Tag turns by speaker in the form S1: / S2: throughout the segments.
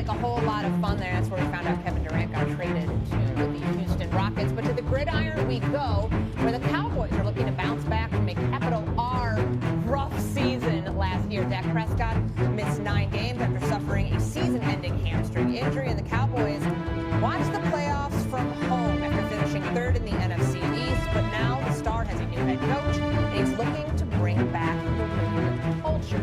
S1: like a whole lot of fun there. That's where we found out Kevin Durant got traded to the Houston Rockets. But to the gridiron we go, where the Cowboys are looking to bounce back from a capital R rough season last year. Dak Prescott missed 9 games after suffering a season-ending hamstring injury, and the Cowboys watched the playoffs from home after finishing 3rd in the NFC East. But now the star has a new head coach, and he's looking to bring back the winning culture.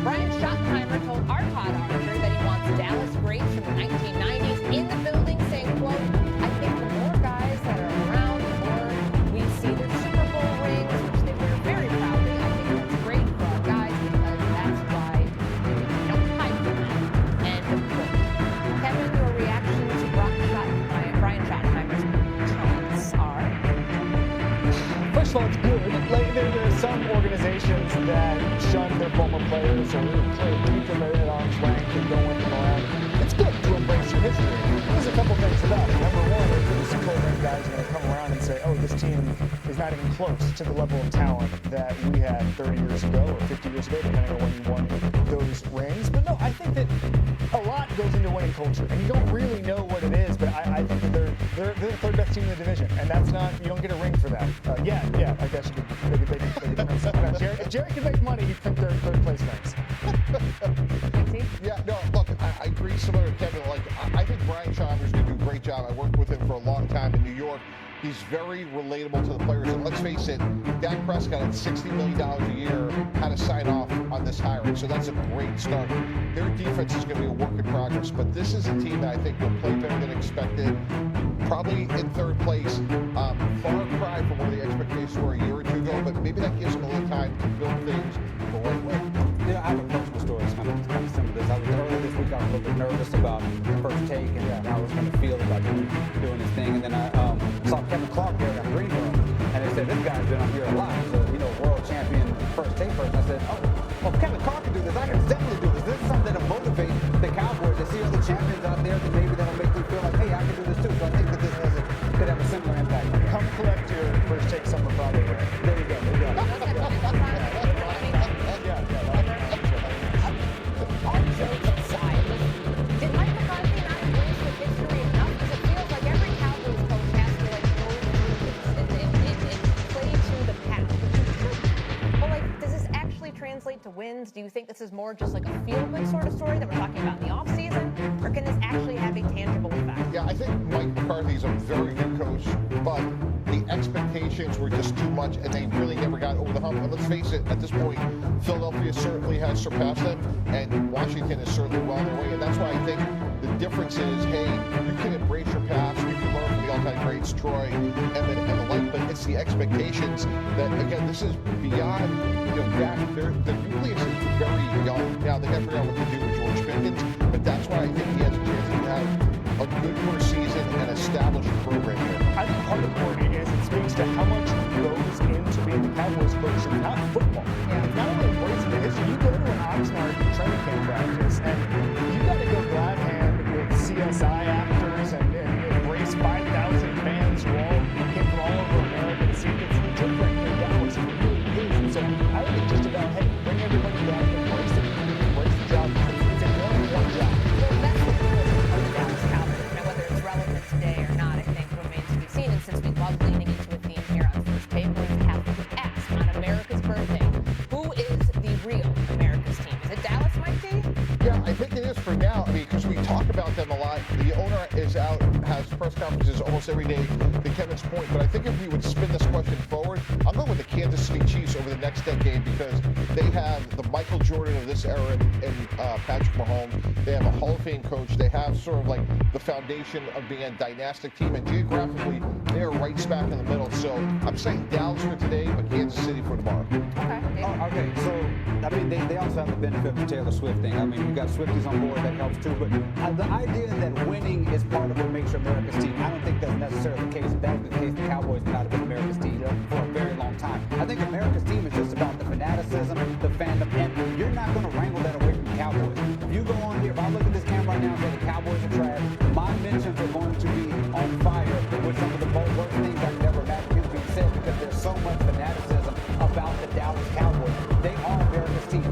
S1: Brian Schottenheimer told our Todd Archer that he wants Dallas greats from the 1990s in the building, saying, quote, I think the more guys that are around, the more we see their Super Bowl rings, which they wear very proudly. I think that's great for our guys because that's why we don't hide from them. End of quote. Kevin, your reaction to Brian Schottenheimer's comments are?
S2: First of all, it's good. Like, there are some organizations that shun their former players or keep them at arm's length and don't want them around. It's good to embrace your history. There's a couple things about it. Number one, if the Super Bowl ring guys are going to come around and say, oh, this team is not even close to the level of talent that we had 30 years ago or 50 years ago, depending on when you won those rings. But no, I think that a lot goes into winning culture, and you don't really know what it is, but I think that they're the 3rd best team in the division, and that's not, you don't get a ring for that. Yeah, I guess they could if Jerry could make money, he'd print their 3rd place rings.
S3: Yeah, no, look, I agree similar to Kevin. Like, I think Brian Schottenheimer's going to do a great job. I worked with him for a long time in New York. He's very relatable to the players. And let's face it, Dak Prescott at $60 million a year had to sign off on this hiring. So that's a great start. Their defense is going to be a work in progress. But this is a team that I think will play better than expected. Probably in 3rd place. Far cry from where the expectations were a year or two ago. But maybe that gives them a little time to build things the right way.
S4: Yeah, I have a personal story. It's kind of similar to this. Earlier this week, I was a little bit nervous about First Take and how I was going to feel about doing this thing. And then I saw Kevin Clark there at Green Room, and they said, this guy's been on here a lot. He's a world champion First Take person. I said, well, Kevin Clark can do this. I can definitely do this. This is something that'll motivate the Cowboys. They see other champions out there, that maybe that'll make them feel like, hey, I can do this too. So I think that this could have a similar impact.
S2: Come collect your First Take summer project.
S4: There you go.
S1: All jokes aside, did Mike McCarthy not embrace with history enough? Because it feels like every Cowboys coach has to go through this and play to the past. Well, does this actually translate to wins? Do you think this is more just like a feel-good sort of story that we're talking about in the offseason? Or can this actually have a tangible effect?
S3: Yeah, I think Mike McCarthy's a very good coach, but the expectations were just too much, and they really never got over the hump. And let's face it, at this point, Philadelphia certainly has surpassed them, and Washington is certainly well on their way. And that's why I think the difference is, hey, you can embrace your past, you can learn from the all-time greats, Troy, Emmett, and the like, but it's the expectations that, again, this is beyond, Dak. The nucleus is very young. Now, they got to figure out what to do with George Pickens, but that's why I think he has a chance to have a good first season and establish a program here.
S2: I think part of the point is it speaks to how much goes into being the Cowboys coach. It's not football. It's not only embracing the history. You go to an Oxnard training camp practice, and you got to go glad hand with CSI actors and embrace 5,000 fans who all came from all over America to see it's different in Dallas. It really is. And so I think it's just about, hey, bring everybody back, embrace it, embrace the job. It's only one job.
S1: Well, that's the cool of the Dallas Cowboys. Now, whether it's relevant today or not, I think remains to be seen. And since we love leaning into a theme here on First Take, we have to ask on America's birthday, who is the real America's team? Is it Dallas, Mike D?
S3: Yeah, I think it is for now. I mean, because we talk about them a lot. The owner is out, has press conferences almost every day, to Kevin's point. But I think if we would spin this question forward, I'm going with the Kansas City Chiefs over the next decade, because they have the Michael Jordan of this era in Patrick Mahomes. They have a Hall of Fame coach. They have sort of like the foundation of being a dynastic team. And geographically, they are right smack in the middle. So I'm saying Dallas for today, but Kansas City for tomorrow.
S4: Okay, so, I mean, they also have the benefit of the Taylor Swift thing. I mean, you got Swifties on board, that helps too. But the idea that winning is part of what makes America's team, I don't think that's necessarily the case. If that was the case, the Cowboys would not have been America's team for a very long time. I think America's team is just about the fanaticism, the fandom, and you're not going to wrangle that away from the Cowboys. If you go on here, if I look at this camera right now and say the Cowboys are trash, my mentions are going to be on fire with some of the worst things I could ever imagine being said, because there's so much fanaticism about the Dallas Cowboys. They are America's team.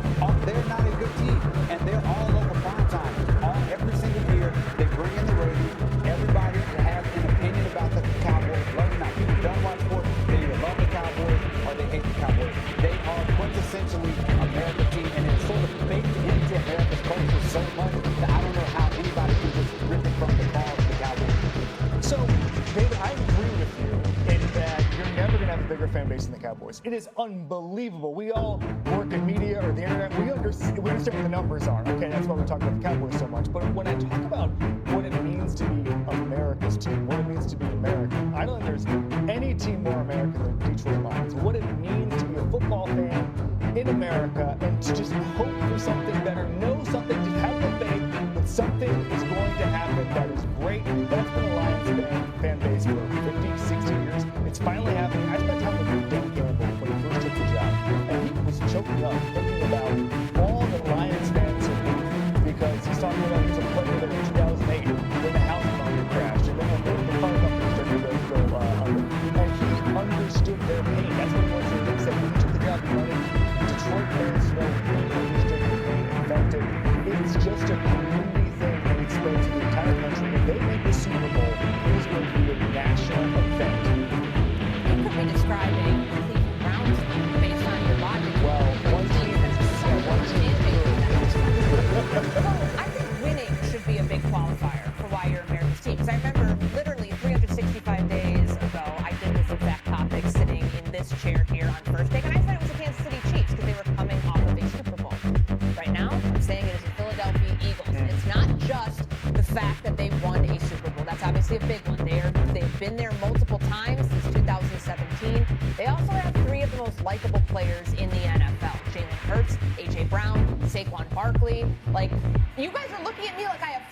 S4: They're not a good team, and they're all over primetime every single year. They bring in the ratings. Everybody has an opinion about the Cowboys. Love or not, people don't watch sports. They either love the Cowboys or they hate the Cowboys. They are quintessentially American team, and it's sort of baked into America's culture so much that I don't know how anybody can just rip it from the cause of the Cowboys.
S2: So, David, I agree with you in that you're never going to have a bigger fan base than the Cowboys. It is unbelievable. We all work in media or the internet. We understand what the numbers are. Okay, that's why we talk about the Cowboys so much. But when I talk about what it means to be America's team, what it means to be American, I don't think there's any team more American than Detroit Lions. What it means to be a football fan in America and to just hope for something better, know something, just have the faith that something is going to happen that is great. That's been a Lions fan base for 50, 60 years. It's finally happening. I spent time with Dan Campbell when he first took the job, and he was choking up thinking about all the Lions fans have moved because he's talking about he was a player there in 2008 when the house market crashed, and then the car company started to go under. And he understood their pain. That's what he wanted to do. He said when he took the job, he wanted Detroit fans to know he understood their pain. In fact, it's just a community thing that expands to the entire country. If they make the Super Bowl, it is going to be a national event.
S1: You could be describing the Cleveland Browns based on your logic.
S2: Well, one team is so one team.
S1: I think winning should be a big qualifier for why you're America's team. Because I remember literally 365 days ago, I did this exact topic sitting in this chair here on First Take, and I said it was the Kansas City Chiefs because they were coming off of a Super Bowl. Right now, I'm saying it is the Philadelphia Eagles. And it's not just the fact that they won a Super Bowl. That's obviously a big one. They've been there multiple times since 2017. They also have three of the most likable players in the NFL. Jalen Hurts, A.J. Brown, Saquon Barkley. Like, you guys are looking at me like I have